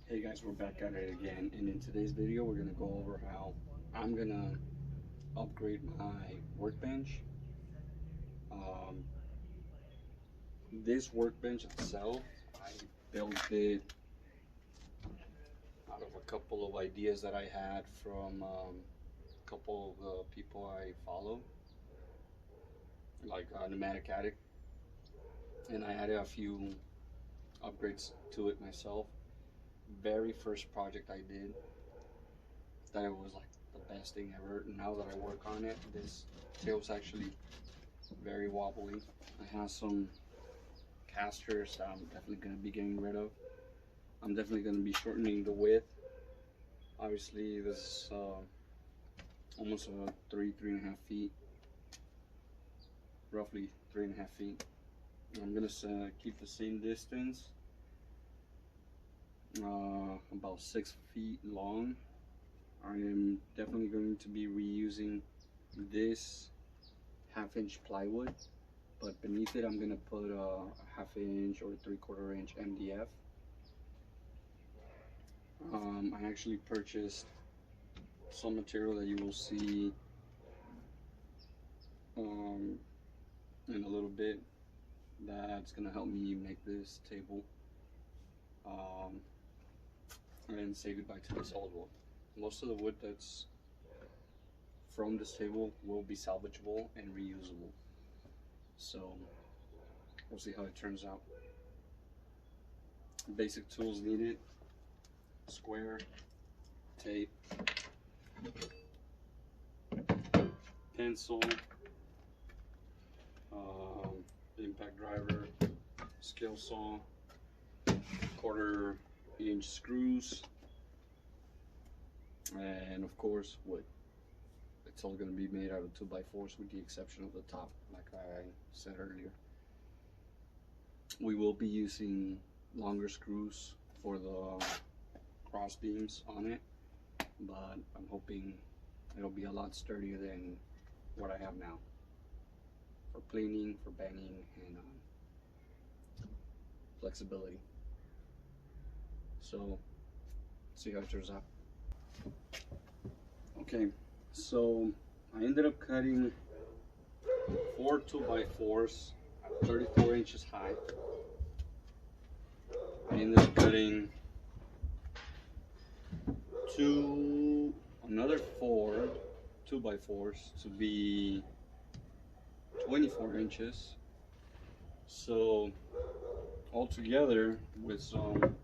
Hey guys, we're back at it again, and in today's video we're going to go over how I'm going to upgrade my workbench. Um, this workbench itself, I built it out of a couple of ideas that I had from a couple of the people I follow, like Pneumatic Addict, and I added a few upgrades to it myself. Very first project I did, that it was like the best thing ever. Now that I work on it, this table's actually very wobbly. I have some casters that I'm definitely going to be getting rid of. I'm definitely going to be shortening the width. Obviously this is almost 3.5 feet, roughly 3.5 feet. I'm going to keep the same distance, about 6 feet long. I am definitely going to be reusing this 1/2 inch plywood, but beneath it I'm going to put a 1/2 inch or 3/4 inch MDF. I actually purchased some material that you will see in a little bit that's going to help me make this table and say goodbye to the solid wood. Most of the wood that's from this table will be salvageable and reusable, so we'll see how it turns out. Basic tools needed: square, tape, pencil, impact driver, scale saw, 1/4 inch screws, and of course wood. It's all going to be made out of 2x4s with the exception of the top, like I said earlier. We will be using longer screws for the cross beams on it, but I'm hoping it'll be a lot sturdier than what I have now for planing, for banging, and flexibility. So see how it turns out. Okay, so I ended up cutting 4 2x4s at 34 inches high. I ended up cutting another 4 2x4s to be 24 inches. So altogether, with some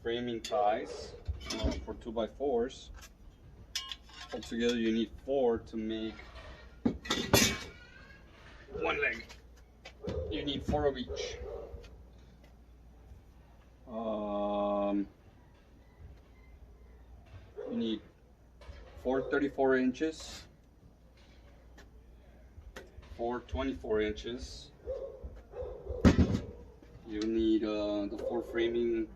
framing ties for 2x4s, altogether you need 4 to make one leg. You need 4 of each. You need 4 34 inches, 4 24 inches. You need the 4 framing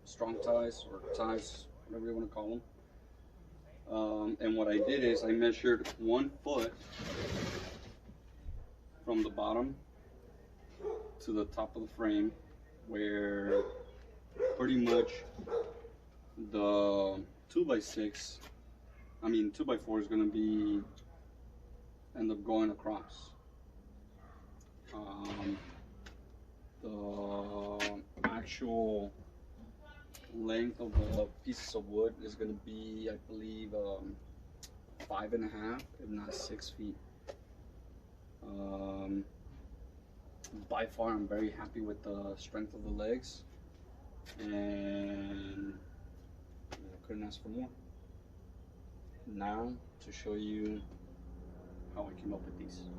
strong ties, or ties, whatever you want to call them. And what I did is I measured 1 foot from the bottom to the top of the frame, where pretty much the 2x4 is going to be end up going across. The actual length of the pieces of wood is going to be, I believe, 5.5, if not 6 feet. By far, I'm very happy with the strength of the legs, and I couldn't ask for more. Now to show you how I came up with these.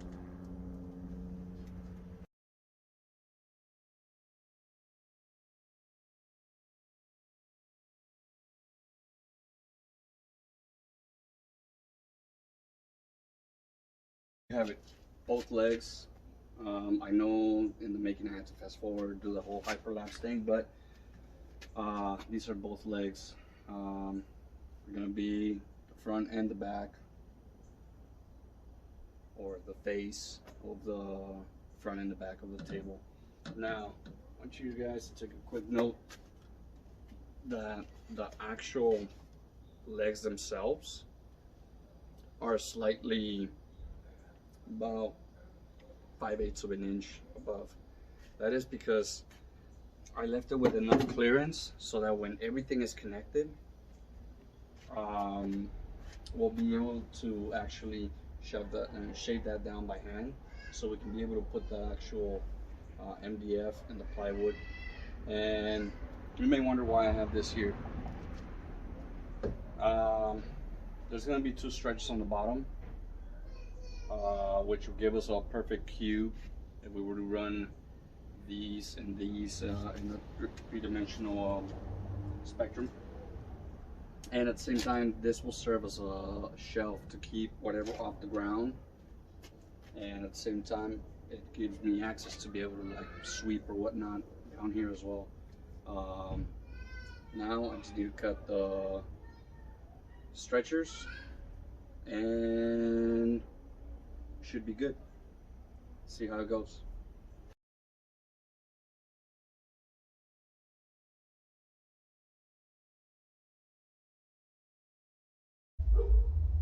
You have it, both legs. I know in the making I had to fast forward, do the whole hyperlapse thing, but these are both legs. They're gonna be the front and the back, or the face of the front and the back of the table. Now, I want you guys to take a quick note. that the actual legs themselves are slightly about 5/8 of an inch above. That is because I left it with enough clearance so that when everything is connected, we'll be able to actually shove that and shave that down by hand, so we can be able to put the actual MDF and the plywood. And you may wonder why I have this here. There's going to be 2 stretches on the bottom, which will give us a perfect cube if we were to run these and these in the 3-dimensional spectrum. And at the same time, this will serve as a shelf to keep whatever off the ground, and at the same time it gives me access to be able to like sweep or whatnot down here as well. Now I just need to cut the stretchers and should be good. See how it goes.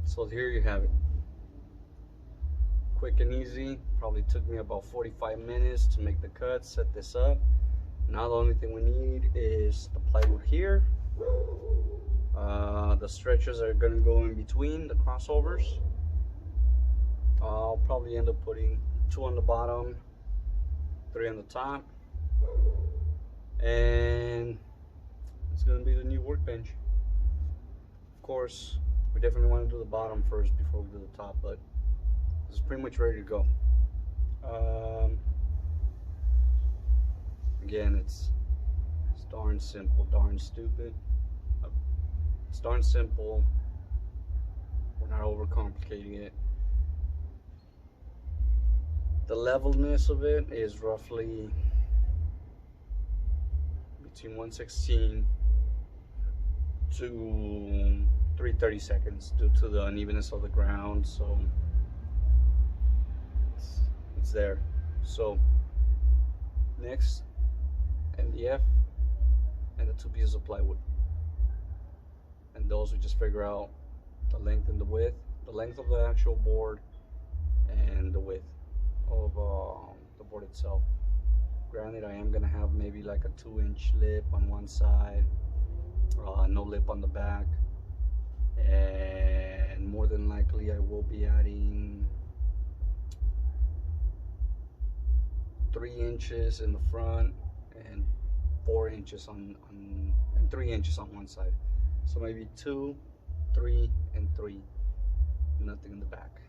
So here you have it. Quick and easy. Probably took me about 45 minutes to make the cut, set this up. Now the only thing we need is the plywood here. The stretchers are going to go in between the crossovers. I'll probably end up putting 2 on the bottom, 3 on the top, and it's going to be the new workbench. Of course, we definitely want to do the bottom first before we do the top, but it's pretty much ready to go. Again, it's darn simple, darn stupid. It's darn simple. We're not overcomplicating it. The levelness of it is roughly between 1/16 to 3/32 due to the unevenness of the ground, so it's there. So next, MDF and the 2 pieces of plywood, and those we just figure out the length and the width, the length of the actual board and the width of the board itself. Granted, I am gonna have maybe like a 2-inch lip on one side, no lip on the back, and more than likely I will be adding 3 inches in the front and 4 inches and 3 inches on one side. So maybe 2, 3, and 3. Nothing in the back.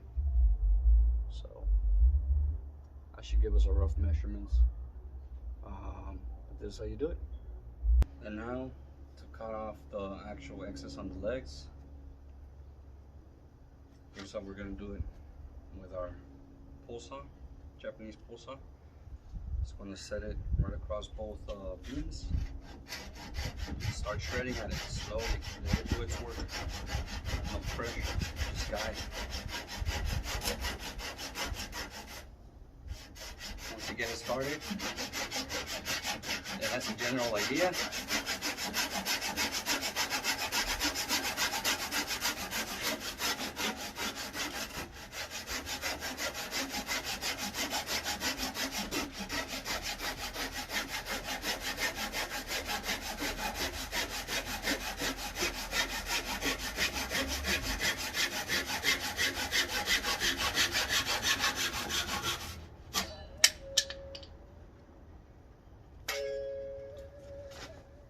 So I should give us a rough measurements. But this is how you do it. And now to cut off the actual excess on the legs. Here's how we're gonna do it with our pull saw, Japanese pull saw. Just gonna set it right across both beams. Start shredding at it slowly. Let it do its work. No pressure. Just guide. Once you get it started, it has a general idea.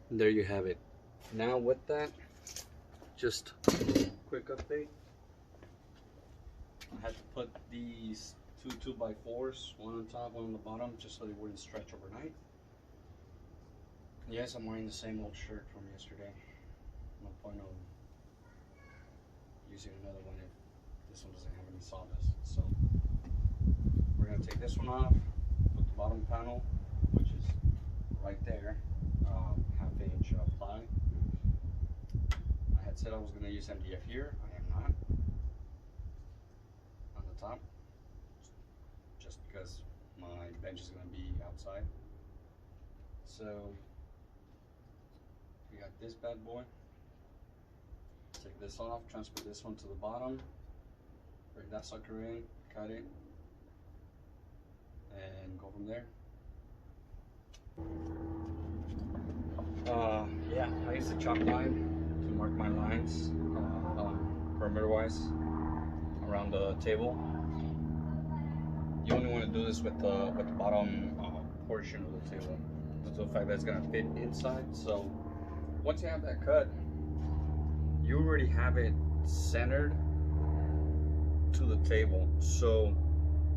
There you have it. Now with that, just quick update. I had to put these 2 2x4s, one on top, one on the bottom, just so they wouldn't stretch overnight. Yes, I'm wearing the same old shirt from yesterday. No point of using another one if this one doesn't have any sawdust. So we're gonna take this one off, put the bottom panel, which is right there, 1/2 inch ply. I had said I was gonna use MDF here. I am not. On the top, just because my bench is gonna be outside. So we got this bad boy. Take this off, transfer this one to the bottom, bring that sucker in, cut it, and go from there. Yeah, I use the chalk line to mark my lines perimeter-wise around the table. You only want to do this with the bottom portion of the table, due to the fact that it's gonna fit inside. So once you have that cut, you already have it centered to the table. So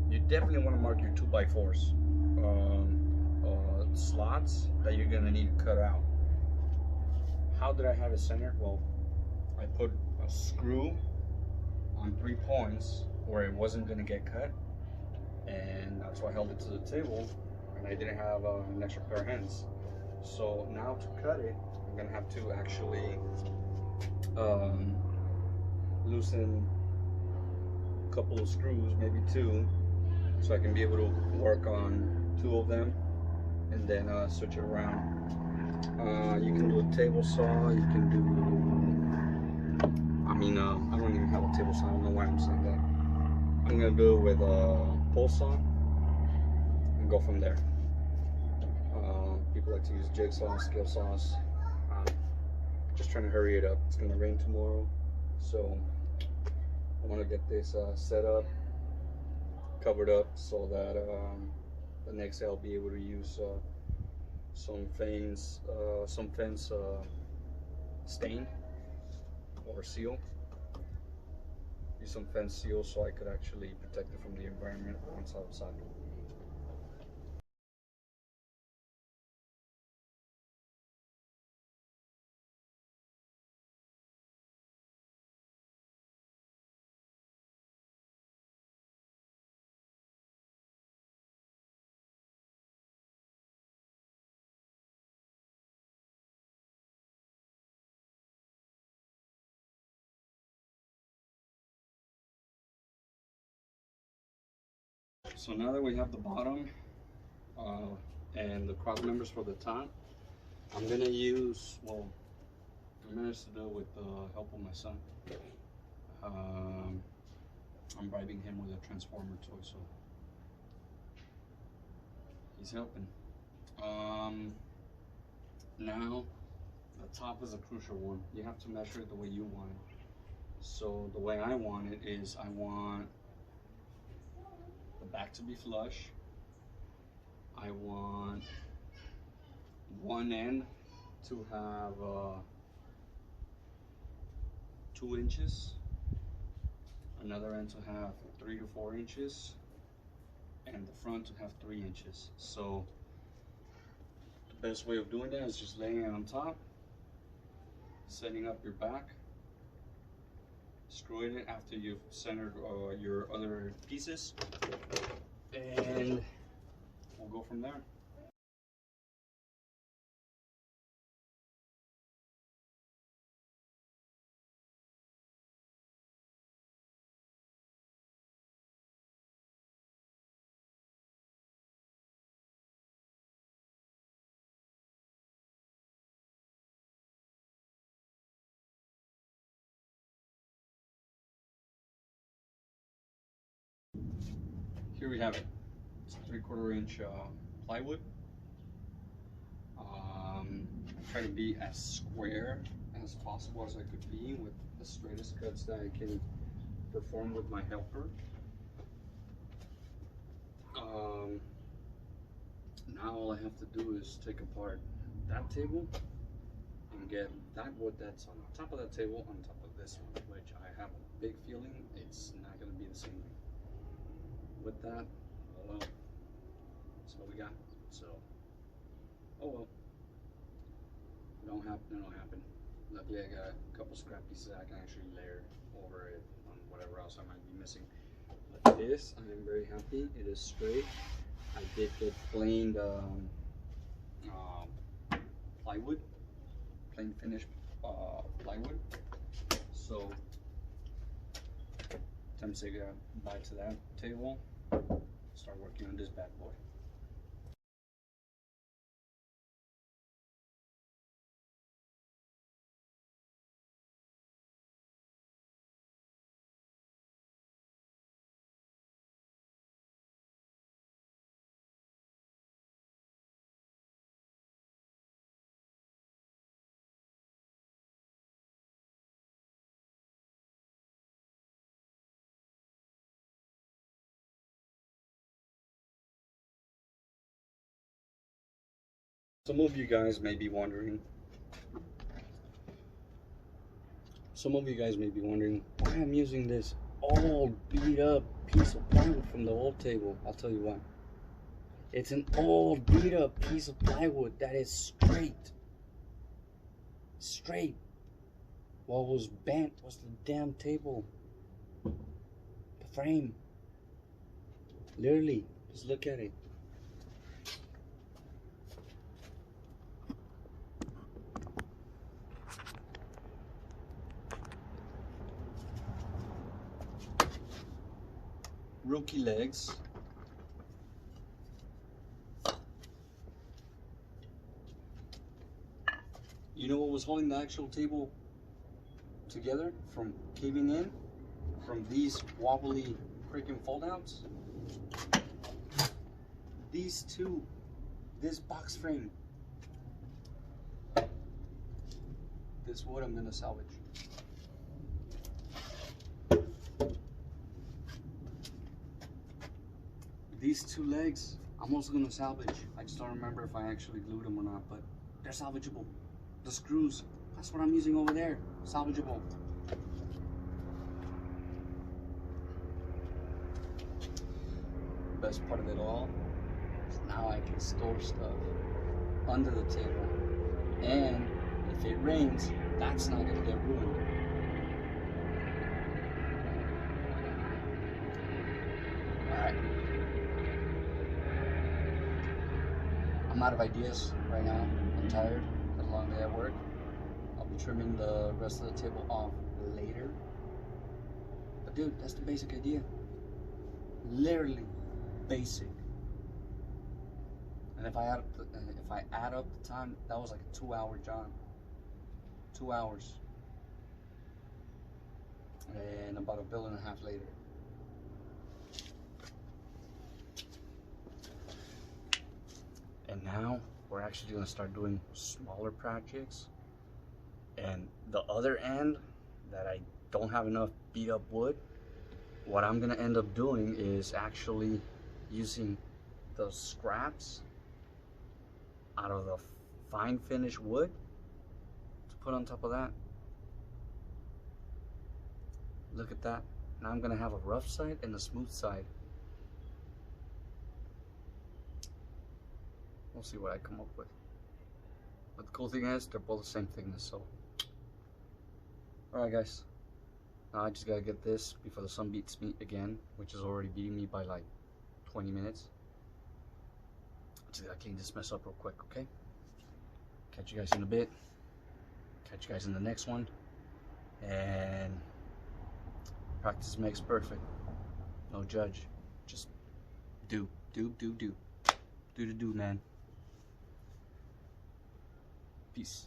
you definitely want to mark your 2x4s slots that you're gonna need to cut out. How did I have it centered? Well, I put a screw on 3 points where it wasn't gonna get cut, and that's why I held it to the table, and I didn't have an extra pair of hands. So now to cut it, I'm gonna have to actually loosen a couple of screws, maybe 2, so I can be able to work on 2 of them and then switch it around. You can do a table saw, you can do, I don't even have a table saw, I don't know why I'm saying that. I'm gonna do it with a pole saw and go from there. People like to use jigsaw, scale saws. Just trying to hurry it up. It's gonna rain tomorrow, so I want to get this set up, covered up, so that the next day I'll be able to use some fence stain or seal. Use some fence seal so I could actually protect it from the environment once outside. So now that we have the bottom and the cross members for the top, I'm gonna use, well, I managed to do it with the help of my son. I'm bribing him with a transformer toy, so he's helping. Now the top is a crucial one. You have to measure it the way you want it. So the way I want it is, I want the back to be flush. I want one end to have 2 inches, another end to have 3 to 4 inches, and the front to have 3 inches. So the best way of doing that is just laying it on top, setting up your back, screwing it after you've centered your other pieces, and we'll go from there. Here we have it. It's a 3/4 inch plywood. I try to be as square as possible as I could be, with the straightest cuts that I can perform with my helper. Now all I have to do is take apart that table and get that wood that's on top of that table on top of this one, which I have a big feeling it's not going to be the same with that. Oh well, that's what we got. So, oh well, it don't happen. Luckily I got a couple scrap pieces I can actually layer over it on whatever else I might be missing. But this, I am very happy. It is straight. I did get plain plywood, plain finished plywood. So time to say goodbye to that table. Start working on this bad boy. Some of you guys may be wondering. Why I'm using this old beat up piece of plywood from the old table. I'll tell you why. It's an old beat up piece of plywood that is straight. What was bent was the damn table, the frame. Literally, just look at it. Rookie legs. You know what was holding the actual table together from caving in? From these wobbly freaking fold outs? These two. This box frame. This wood I'm gonna salvage. These two legs, I'm also gonna salvage. I just don't remember if I actually glued them or not, but they're salvageable. The screws, that's what I'm using over there, salvageable. Best part of it all is now I can store stuff under the table. And if it rains, that's not gonna get ruined. Alright. I'm out of ideas right now. I'm tired. Had a long day at work. I'll be trimming the rest of the table off later. But dude, that's the basic idea. Literally basic. And if I add up the time, that was like a 2-hour job. 2 hours. And about $1.5 billion later. And now we're actually going to start doing smaller projects. And the other end that I don't have enough beat up wood, what I'm going to end up doing is actually using the scraps out of the fine finish wood to put on top of that. Look at that. Now I'm going to have a rough side and a smooth side. We'll see what I come up with. But the cool thing is, they're both the same thickness, so. Alright guys. Now I just gotta get this before the sun beats me again, which is already beating me by like 20 minutes. Just gotta clean this mess up real quick, okay? Catch you guys in a bit. Catch you guys in the next one. And practice makes perfect. No judge. Just do, man. Peace.